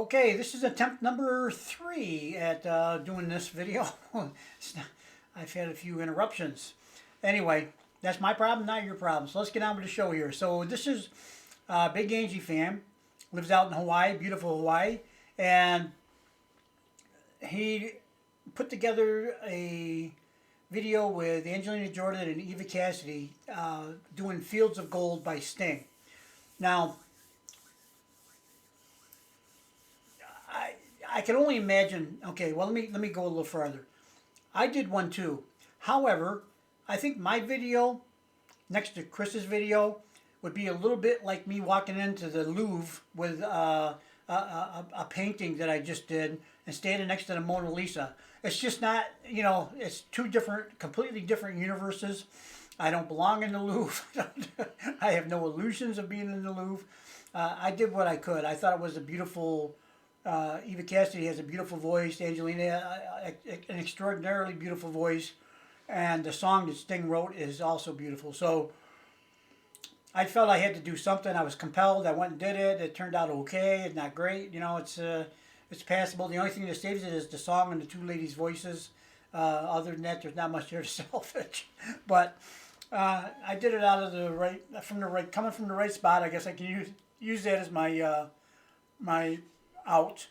Okay, this is attempt number 3 at doing this video. I've had a few interruptions. Anyway, that's my problem, not your problem. So let's get on with the show here. So this is Big Angie fan, lives out in Hawaii, beautiful Hawaii, and he put together a video with Angelina Jordan and Eva Cassidy doing Fields of Gold by Sting. Now, I can only imagine. Okay, well let me go a little further. I did one too. However, I think my video next to Chris's video would be a little bit like me walking into the Louvre with a painting that I just did and standing next to the Mona Lisa. It's just not, it's two different, completely different universes. I don't belong in the Louvre. I have no illusions of being in the Louvre. I did what I could. I thought it was a beautiful. Eva Cassidy has a beautiful voice. Angelina, an extraordinarily beautiful voice. And the song that Sting wrote is also beautiful. So I felt I had to do something. I was compelled. I went and did it. It turned out okay. It's not great. It's passable. The only thing that saves it is the song and the two ladies' voices. Other than that, there's not much there to salvage. But I did it out of coming from the right spot. I guess I can use that as my my out.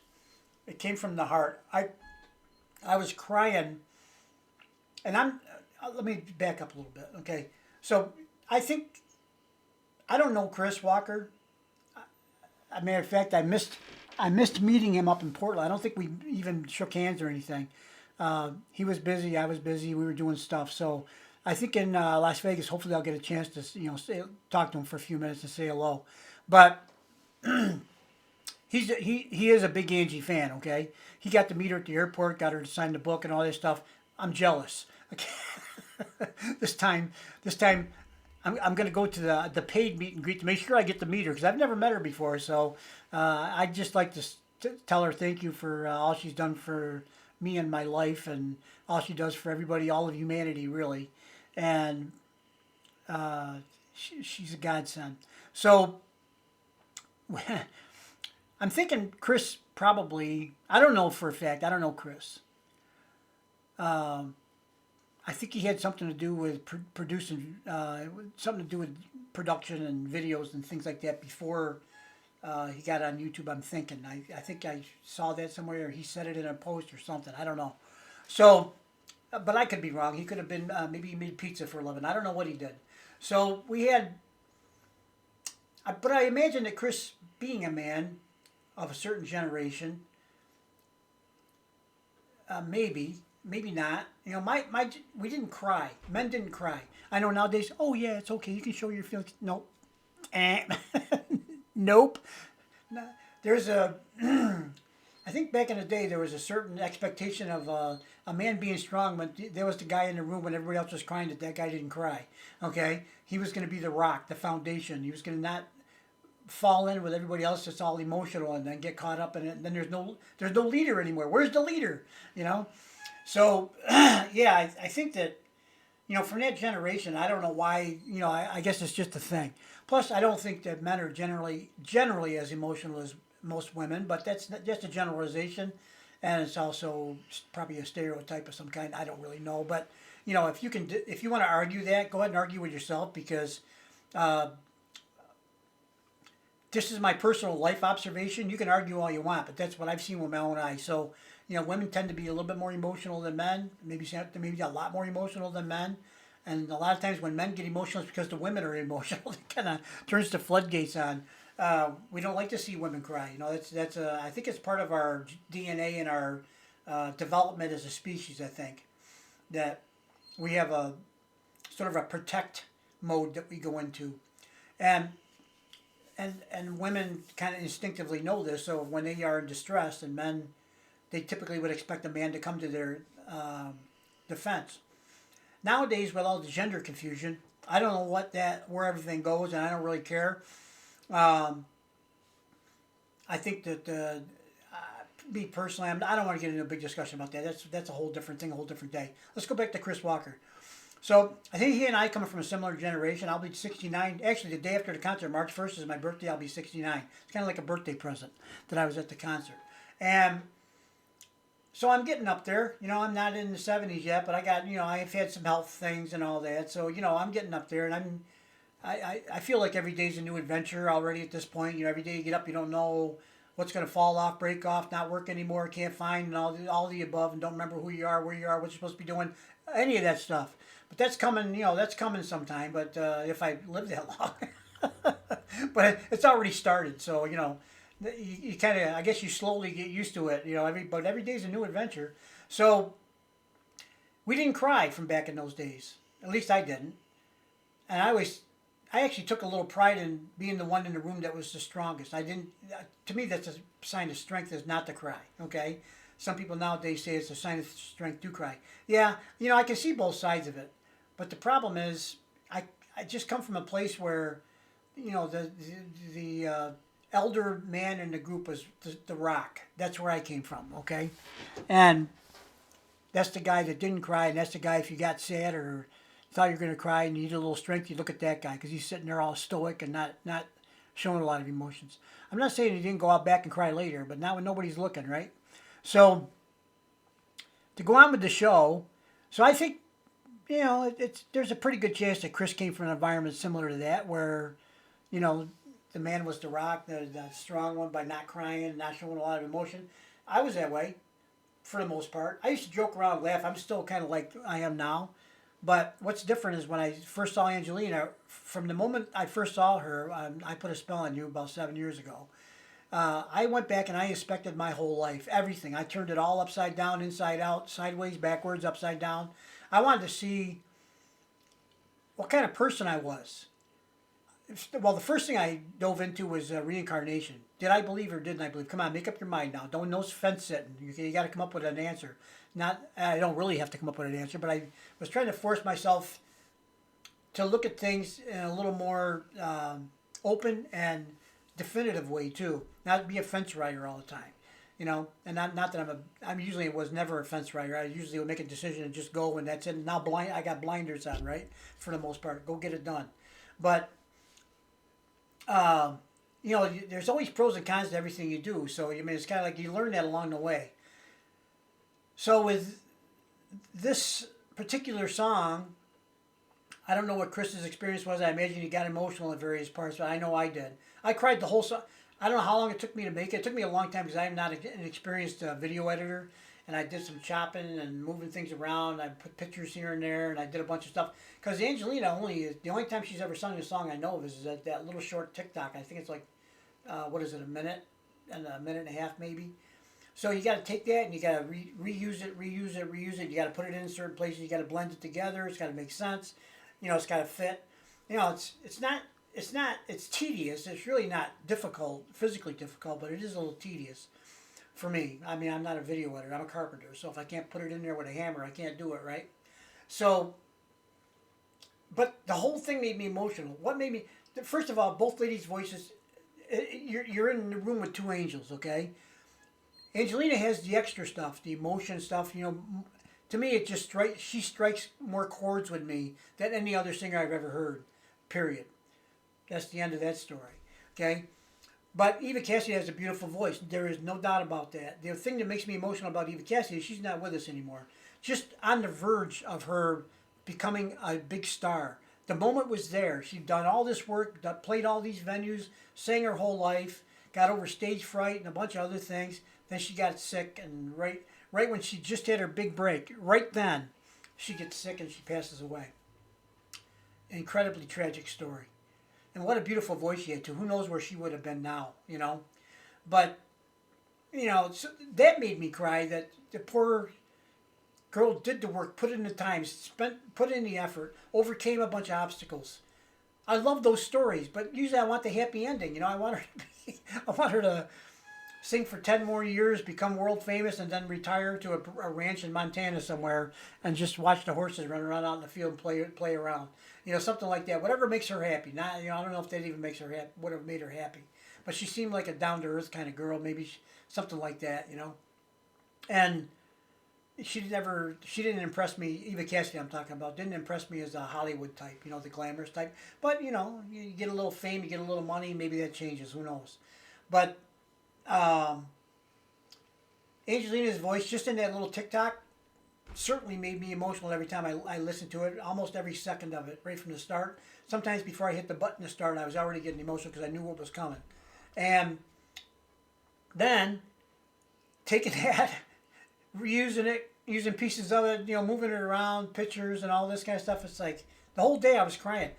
It came from the heart. I was crying, and let me back up a little bit, okay? So I don't know Chris Walker. As a matter of fact, I missed meeting him up in Portland. I don't think we even shook hands or anything. He was busy. I was busy. We were doing stuff. So I think in Las Vegas, hopefully I'll get a chance to talk to him for a few minutes and say hello. But he is a Big Angie fan, okay? He got to meet her at the airport, got her to sign the book and all this stuff. I'm jealous. Okay. This time I'm going to go to the paid meet and greet to make sure I get to meet her because I've never met her before. So I'd just like to tell her thank you for all she's done for me and my life and all she does for everybody, all of humanity, really. And she's a godsend. So I'm thinking Chris probably, I don't know for a fact, I don't know Chris. I think he had something to do with producing, something to do with production and videos and things like that before he got on YouTube, I'm thinking. I think I saw that somewhere, or he said it in a post or something, I don't know. So, but I could be wrong. He could have been, maybe he made pizza for a living. I don't know what he did. So we had, but I imagine that Chris, being a man of a certain generation, maybe not. We didn't cry. Men didn't cry. I know nowadays. Oh yeah, it's okay. You can show your feelings. Nope. Nope. There's a. I think back in the day there was a certain expectation of a man being strong, but there was the guy in the room when everybody else was crying that guy didn't cry. Okay, he was going to be the rock, the foundation. He was going to not fall in with everybody else that's all emotional and then get caught up in it. And then there's no leader anymore. Where's the leader? So yeah, I think that from that generation, I don't know why. I guess it's just a thing. Plus, I don't think that men are generally as emotional as most women, but that's just a generalization, and it's also probably a stereotype of some kind. I don't really know, but if you want to argue that, go ahead and argue with yourself because. This is my personal life observation. You can argue all you want, but that's what I've seen with my own eyes. So, women tend to be a little bit more emotional than men. Maybe a lot more emotional than men. And a lot of times when men get emotional, it's because the women are emotional. It kind of turns the floodgates on. We don't like to see women cry. That's I think it's part of our DNA and our development as a species. I think that we have a sort of a protect mode that we go into, and women kind of instinctively know this, so when they are in distress, and men, they typically would expect a man to come to their defense. Nowadays, with all the gender confusion, I don't know where everything goes, and I don't really care. I think that, me personally, I don't want to get into a big discussion about that. That's a whole different thing, a whole different day. Let's go back to Chris Walker. So I think he and I come from a similar generation. I'll be 69. Actually, the day after the concert, March 1st is my birthday. I'll be 69. It's kind of like a birthday present that I was at the concert. And so I'm getting up there. You know, I'm not in the 70s yet, but I got, you know, I've had some health things and all that. So, you know, I'm getting up there, and I feel like every day's a new adventure already at this point. You know, every day you get up, you don't know what's going to fall off, break off, not work anymore, can't find, and all the above, and don't remember who you are, where you are, what you're supposed to be doing, any of that stuff. But that's coming, you know, that's coming sometime. But if I live that long, but it's already started. So you know, you kind of, I guess you slowly get used to it. You know, every day's a new adventure. So we didn't cry from back in those days. At least I didn't. And I actually took a little pride in being the one in the room that was the strongest. I didn't. To me, that's a sign of strength, is not to cry. Okay. Some people nowadays say it's a sign of strength to cry. Yeah, you know, I can see both sides of it. But the problem is, I just come from a place where, you know, the elder man in the group was the Rock. That's where I came from, okay? And that's the guy that didn't cry, and that's the guy, if you got sad or thought you were going to cry and you needed a little strength, you look at that guy, because he's sitting there all stoic and not showing a lot of emotions. I'm not saying he didn't go out back and cry later, but not when nobody's looking, right? So to go on with the show, so I think, you know, there's a pretty good chance that Chris came from an environment similar to that, where, you know, the man was the Rock, the strong one, by not crying and not showing a lot of emotion. I was that way for the most part. I used to joke around and laugh. I'm still kind of like I am now. But what's different is when I first saw Angelina, from the moment I first saw her, I put a spell on you about 7 years ago. I went back and I inspected my whole life, everything. I turned it all upside down, inside out, sideways, backwards, upside down. I wanted to see what kind of person I was. Well, the first thing I dove into was reincarnation. Did I believe or didn't I believe? Come on, make up your mind now. Don't no fence sitting. You got to come up with an answer. Not, I don't really have to come up with an answer, but I was trying to force myself to look at things in a little more open and definitive way too. Not be a fence rider all the time, you know. And not that I'm usually was never a fence rider. I usually would make a decision and just go, and that's it. Now I got blinders on, right, for the most part. Go get it done, but. You know, there's always pros and cons to everything you do. So, I mean, it's kind of like you learn that along the way. So with this particular song, I don't know what Chris's experience was. I imagine he got emotional at various parts, but I know I did. I cried the whole song. I don't know how long it took me to make it. It took me a long time because I'm not an experienced video editor. And I did some chopping and moving things around. I put pictures here and there, and I did a bunch of stuff. Because Angelina the only time she's ever sung a song I know of is that little short TikTok. I think it's like, what is it, a minute and a half maybe. So you got to take that and you got to reuse it. You got to put it in certain places. You got to blend it together. It's got to make sense. You know, it's got to fit. You know, it's tedious. It's really not difficult, physically difficult, but it is a little tedious. For me, I mean, I'm not a video editor. I'm a carpenter. So if I can't put it in there with a hammer, I can't do it, right? So, but the whole thing made me emotional. What made me? First of all, both ladies' voices. You're in the room with two angels, okay? Angelina has the extra stuff, the emotion stuff. You know, to me, it just she strikes more chords with me than any other singer I've ever heard. Period. That's the end of that story. Okay. But Eva Cassidy has a beautiful voice. There is no doubt about that. The thing that makes me emotional about Eva Cassidy is she's not with us anymore. Just on the verge of her becoming a big star. The moment was there. She'd done all this work, played all these venues, sang her whole life, got over stage fright and a bunch of other things. Then she got sick, and right when she just had her big break, right then, she gets sick and she passes away. Incredibly tragic story. And what a beautiful voice she had, too. Who knows where she would have been now, you know? But, you know, so that made me cry, that the poor girl did the work, put in the time, put in the effort, overcame a bunch of obstacles. I love those stories, but usually I want the happy ending. You know, I want her to sing for 10 more years, become world famous, and then retire to a ranch in Montana somewhere and just watch the horses run around out in the field and play around. You know, something like that. Whatever makes her happy. Not, you know, I don't know if that even makes her happy. Would have made her happy. But she seemed like a down to earth kind of girl. Maybe something like that. You know. And she didn't impress me. Eva Cassidy, I'm talking about, didn't impress me as a Hollywood type, the glamorous type. But you get a little fame, you get a little money, maybe that changes. Who knows? But Angelina's voice, just in that little TikTok, certainly made me emotional every time I listened to it. Almost every second of it, right from the start. Sometimes before I hit the button to start, I was already getting emotional because I knew what was coming. And then taking that, reusing it, using pieces of it, moving it around, pictures and all this kind of stuff. It's like the whole day I was crying.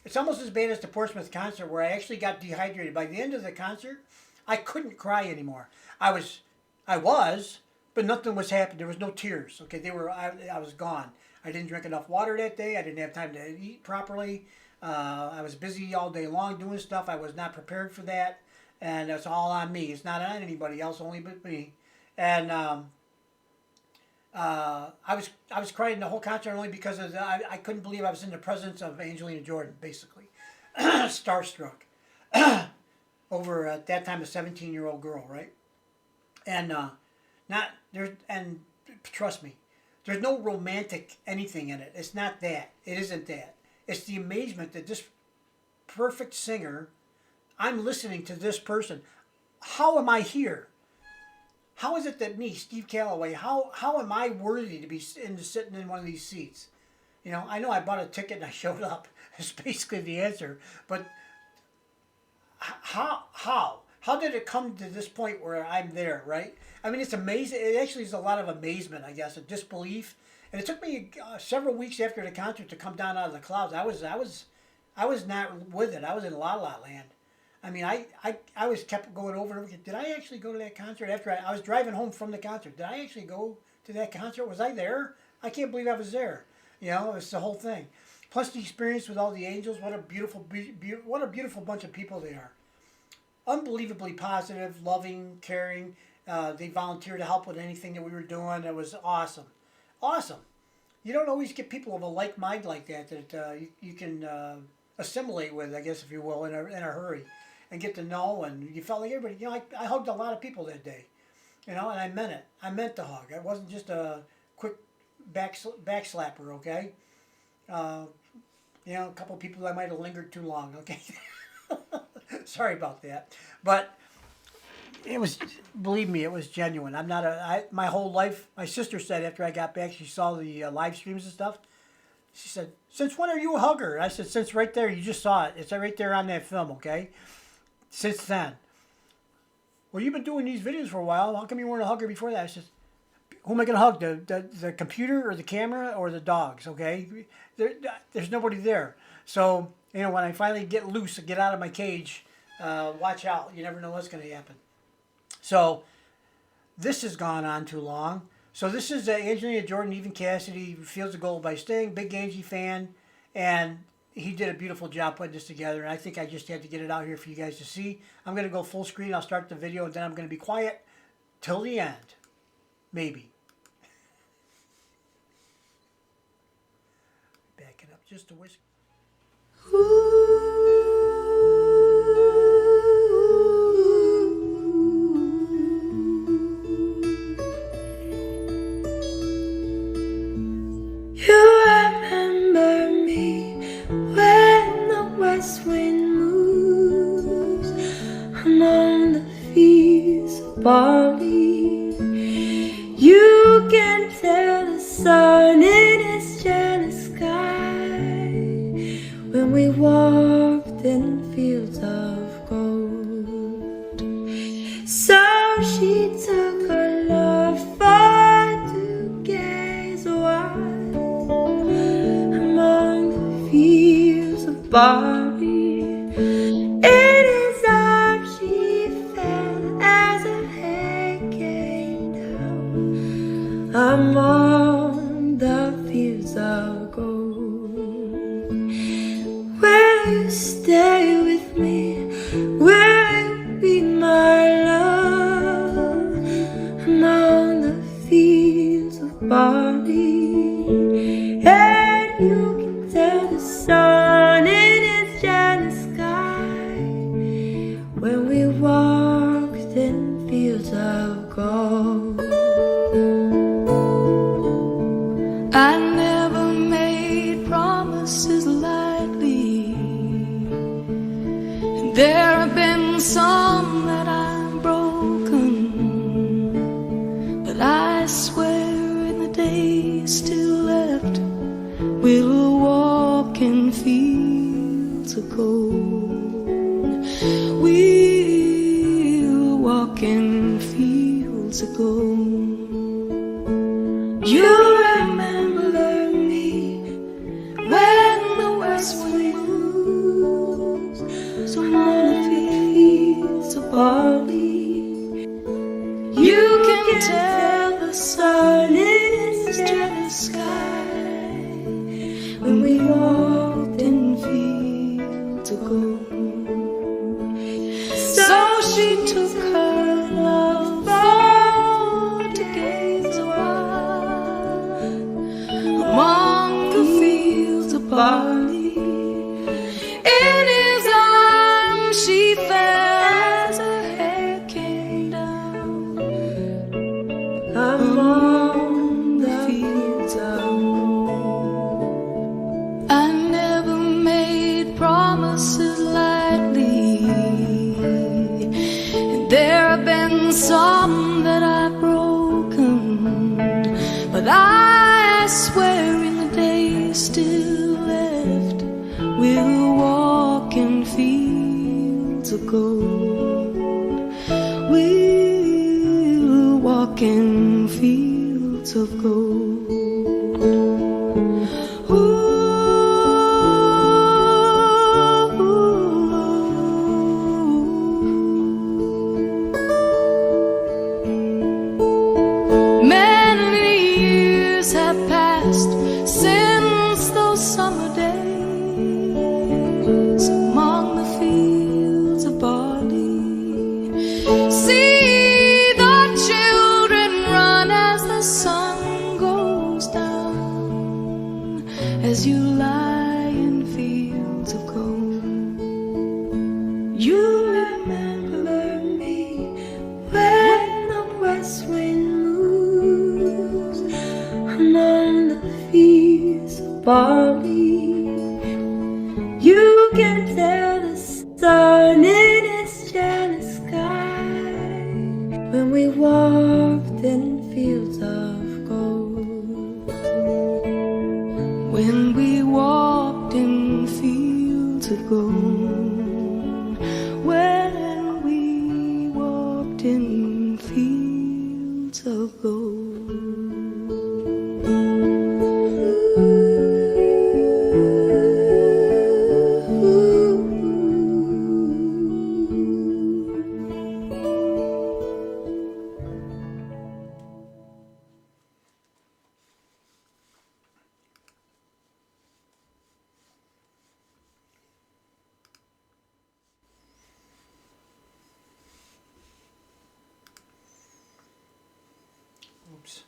It's almost as bad as the Portsmouth concert where I actually got dehydrated. By the end of the concert, I couldn't cry anymore. I was, but nothing was happening. There was no tears. Okay, I was gone. I didn't drink enough water that day. I didn't have time to eat properly. I was busy all day long doing stuff. I was not prepared for that, and it's all on me. It's not on anybody else, only but me. And I was crying the whole concert only because I couldn't believe I was in the presence of Angelina Jordan, basically, starstruck, over at that time a 17-year-old girl, right? And not there, and trust me, there's no romantic anything in it. It's not that. It isn't that. It's the amazement that this perfect singer, I'm listening to this person. How am I here? How is it that me, Steve Callaway, how am I worthy to be sitting in one of these seats? I know I bought a ticket and I showed up. It's basically the answer. But how did it come to this point where I'm there, right? I mean, it's amazing. It actually is a lot of amazement, I guess, a disbelief. And it took me several weeks after the concert to come down out of the clouds. I was not with it. I was in La La Land. I mean, I was kept going over and over again. Did I actually go to that concert? After I was driving home from the concert, did I actually go to that concert? Was I there? I can't believe I was there. It's the whole thing. Plus the experience with all the angels. What a beautiful bunch of people they are. Unbelievably positive, loving, caring. They volunteered to help with anything that we were doing. It was awesome. Awesome. You don't always get people of a like mind like that you can assimilate with, I guess, if you will, in a hurry. And get to know, and you felt like everybody. I hugged a lot of people that day, and I meant it. I meant the hug. It wasn't just a quick back slapper, okay? A couple of people I might have lingered too long, okay? Sorry about that, but it was. Believe me, it was genuine. I'm not my whole life. My sister said after I got back, she saw the live streams and stuff. She said, "Since when are you a hugger?" I said, "Since right there. You just saw it. It's right there on that film, okay?" Since then. Well, you've been doing these videos for a while. How come you weren't a hugger before that? I said, who am I going to hug? The computer or the camera or the dogs, okay? There's nobody there. So, when I finally get loose and get out of my cage, watch out. You never know what's going to happen. So, this has gone on too long. So, this is Angelina Jordan, Eva Cassidy, Fields of Gold by Sting, BigAngieFan, and he did a beautiful job putting this together, and I think I just had to get it out here for you guys to see. I'm going to go full screen. I'll start the video, and then I'm going to be quiet till the end. Maybe. Back it up just a whisk. Barley, you can tell the sun in its jealous sky when we walked in fields of gold. So she took her love far to gaze awhile among the fields of barley. Among the fields of gold, will you stay with me? Will you be my love? Among the fields of barley, and you can tell the sun in its jealous sky when we walked in fields of gold. There have been some that I've broken, but I swear in the days still left, we'll walk in fields of gold. We'll walk in fields of gold. You remember me when the west wind moves among the fields of barley. You can tell the sun in its jealous sky when we walked in fields of gold. So she took her love for to gaze awhile among the fields of barley. In his arms she fell as her hair came down among the fields of gold. I never made promises lightly, and there have been some that I've broken, but I swear in the days still left, we'll walk in fields of gold. We'll walk in fields of gold. Many years have passed since those summer days among the fields of barley. See the children run as the sun goes down, as you lie in fields of gold. You remember me when the west wind moves among the fields of barley. You can tell the sun in its jealous sky when we walked in fields of gold. When we walked in fields of gold. When we walked in fields of gold. Oops.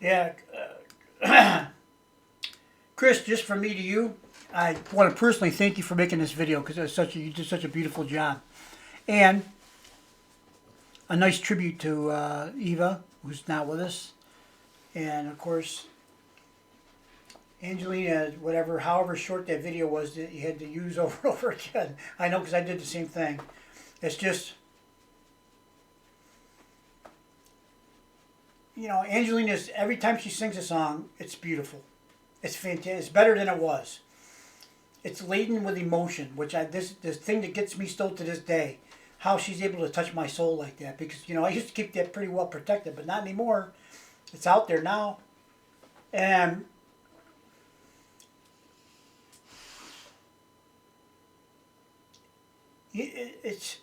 Yeah, Chris, just from me to you, I want to personally thank you for making this video because you did such a beautiful job, and a nice tribute to Eva, who's not with us, and of course Angelina, whatever, however short that video was that you had to use over and over again. I know because I did the same thing. It's just, you know, Angelina's, every time she sings a song, it's beautiful. It's fantastic. It's better than it was. It's laden with emotion, which this thing that gets me still to this day, how she's able to touch my soul like that. Because, you know, I used to keep that pretty well protected, but not anymore. It's out there now. And it's,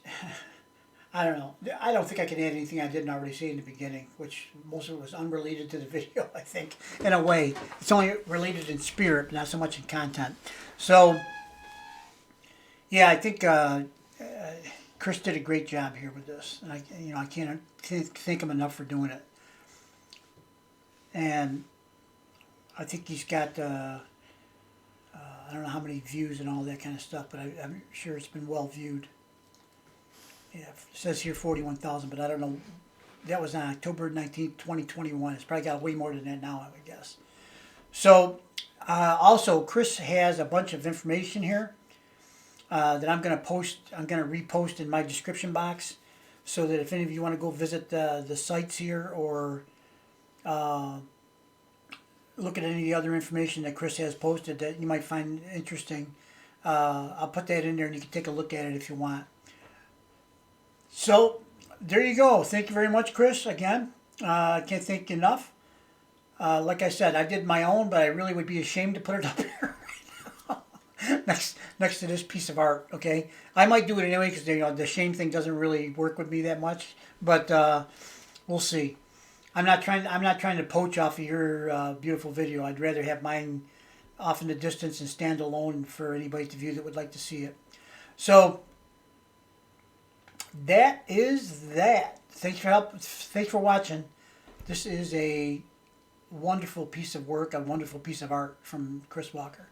I don't know. I don't think I can add anything I didn't already say in the beginning, which most of it was unrelated to the video, I think, in a way. It's only related in spirit, but not so much in content. So, yeah, I think Chris did a great job here with this. And I can't thank him enough for doing it. And I think he's got, I don't know how many views and all that kind of stuff, but I'm sure it's been well viewed. Yeah, it says here 41,000, but I don't know that was on October 19th, 2021. It's probably got way more than that now, I would guess. So, also, Chris has a bunch of information here that I'm going to post. I'm going to repost in my description box, so that if any of you want to go visit the sites here or look at any of the other information that Chris has posted that you might find interesting, I'll put that in there and you can take a look at it if you want. So, there you go. Thank you very much, Chris, again. I can't thank you enough. Like I said, I did my own, but I really would be ashamed to put it up here right now. next to this piece of art, okay? I might do it anyway because the shame thing doesn't really work with me that much, but we'll see. I'm not trying to poach off of your beautiful video. I'd rather have mine off in the distance and stand alone for anybody to view that would like to see it. So that is that. Thanks for help. Thanks for watching. This is a wonderful piece of work, a wonderful piece of art from Chris Walker,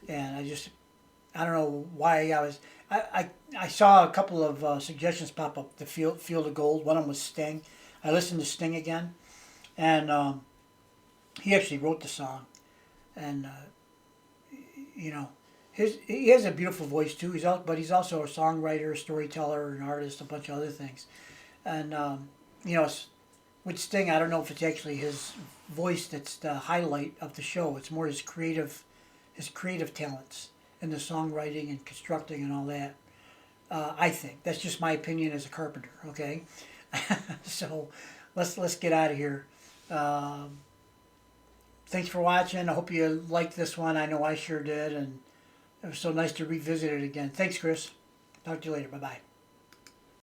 and I don't know why I saw a couple of suggestions pop up. The Field of Gold. One of them was Sting. I listened to Sting again, and he actually wrote the song, and he has a beautiful voice too. But he's also a songwriter, a storyteller, an artist, a bunch of other things. And with Sting, I don't know if it's actually his voice that's the highlight of the show. It's more his creative talents in the songwriting and constructing and all that. I think that's just my opinion as a carpenter. Okay, so let's get out of here. Thanks for watching. I hope you liked this one. I know I sure did, and it was so nice to revisit it again. Thanks, Chris. Talk to you later. Bye-bye.